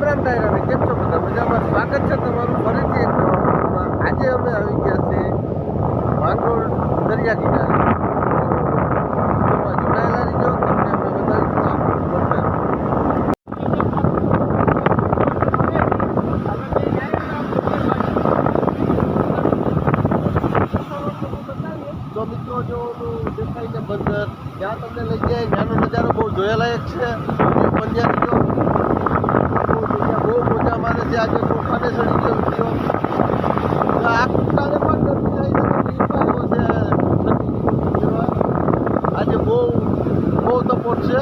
રામ ડાયરાને કેમ છો બધા મજામાં? સ્વાગત છે તમારું ફરીથી એક નવા વિડીયોમાં. આજે અમે આવી ગયા છે માંગરોળ દરિયા કિનારે. જોડાયેલા રહીજો, તમને અમે બતાવીશું. તો મિત્રો જો દેખાય છે બંદર, ત્યાં તમને લઈ જાય. ત્યાંનો નજારો બહુ જોયાલાયક છે. બન્યા રહીજો. બહુ મજા મારે છે. આજે તોફાને ચડી ગયો વિડીયો. આ કુટાને પણ ગરમી આવી છે. આજે બહુ સપોર્ટ છે.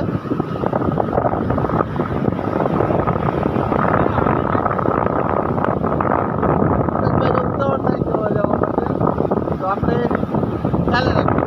ઉતાવળ થઈ જવા જવા માટે તો આપણે ચાલે રાખીએ.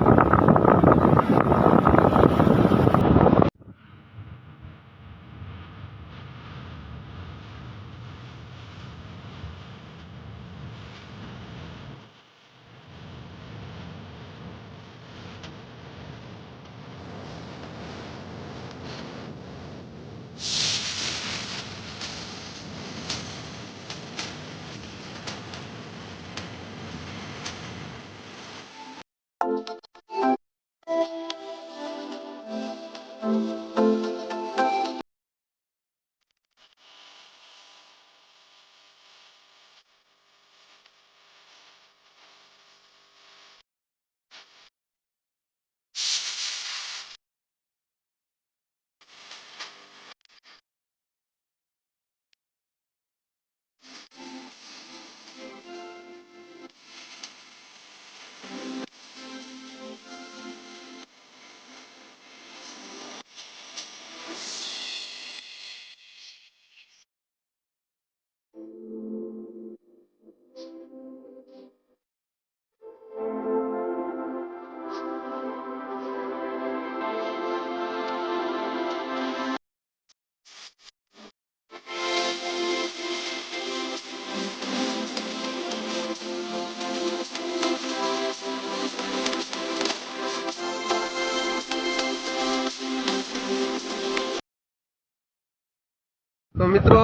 તો મિત્રો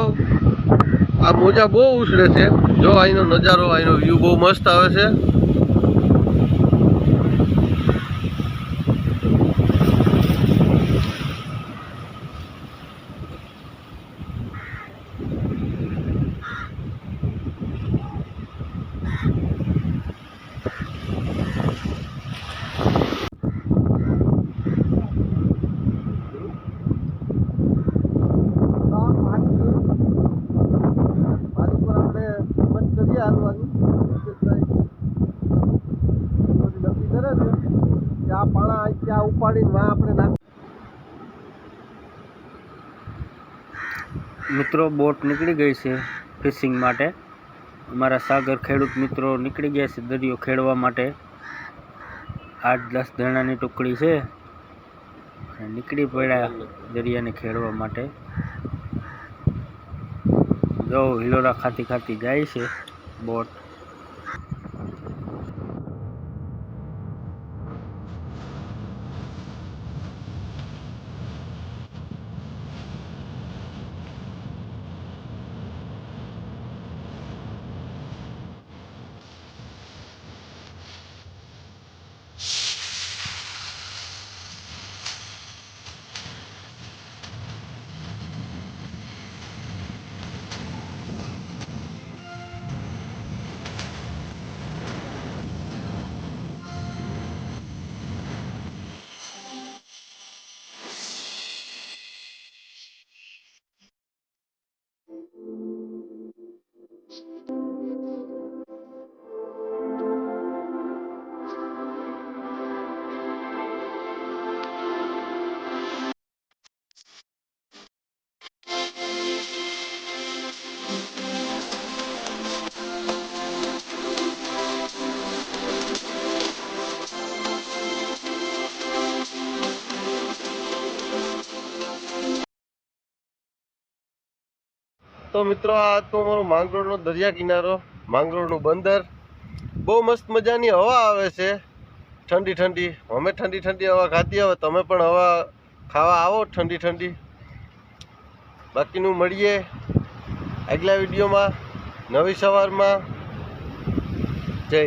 આ મોજા બહુ ઉછળે છે. જો અહીંનો નજારો, અહીંનો વ્યૂ બહુ મસ્ત આવે છે. મિત્રો બોટ નીકળી ગઈ છે ફિશિંગ માટે. અમારા સાગર ખેડૂત મિત્રો નીકળી ગયા છે દરિયો ખેડવા માટે. 8-10 જણાની ટુકડી છે અને નીકળી પડ્યા દરિયાને ખેડવા માટે. જો હિલોરા ખાતી જાય છે બોટ. તો મિત્રો આ તો અમારો માંગરોળનો દરિયા કિનારો, માંગરોળનું બંદર. બહુ મસ્ત મજાની હવા આવે છે, ઠંડી ઠંડી. અમે ઠંડી ઠંડી હવા ખાતી આવે, તમે પણ હવા ખાવા આવો ઠંડી ઠંડી. બાકીનું મળીએ આગલા વિડીયોમાં નવી સવારમાં જય